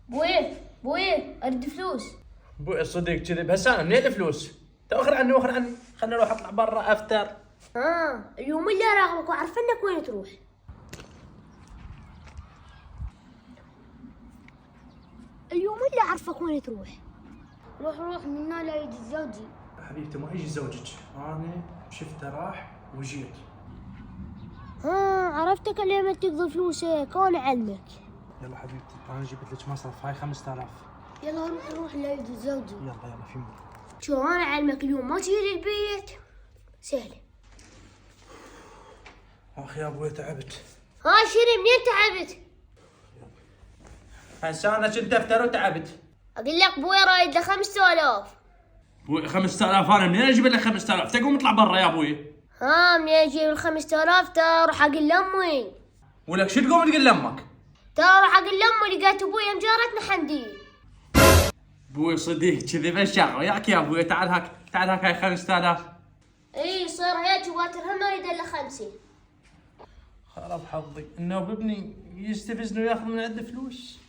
بويه اريد فلوس. ابوي الصديق كذب هسه منين الفلوس؟ توخر عني وخر عني، خلنا نروح اطلع برا افتر. اليوم اللي اراقبك وعارف انك وين تروح. اليوم اللي اعرفك وين تروح. روح من هنا لا يجي زوجي. حبيبتي ما يجي زوجك، انا شفته راح وجيت. عرفتك اللي ما تقضي فلوسك وانا علمك. يلا حبيبتي انا جبت لك مصرف، هاي 5000. يلا روح لا يجي زوجي. يلا في مول. شو انا علمك اليوم ما تجي البيت سهله. اخ يا ابوي تعبت. شيرين منين تعبت؟ هسه انا كنت افتر وتعبت. اقول لك بوي رايد له 5000. ابوي 5000 انا منين اجيب لك 5000؟ تقوم اطلع برا يا ابوي. منين اجيب ال 5000؟ تروح اقول لامي. ولك شو تقوم تقول لامك؟ تروح اقول لامي لقيت ابوي مجارتنا حمديه. ابوي صديق كذب الشغله وياك يا ابوي. تعال هاك هاي 5000. صار هيك واترها ما يريد الا 50. خرب حظي انه ابني يستفزني وياخذ من عنده فلوس.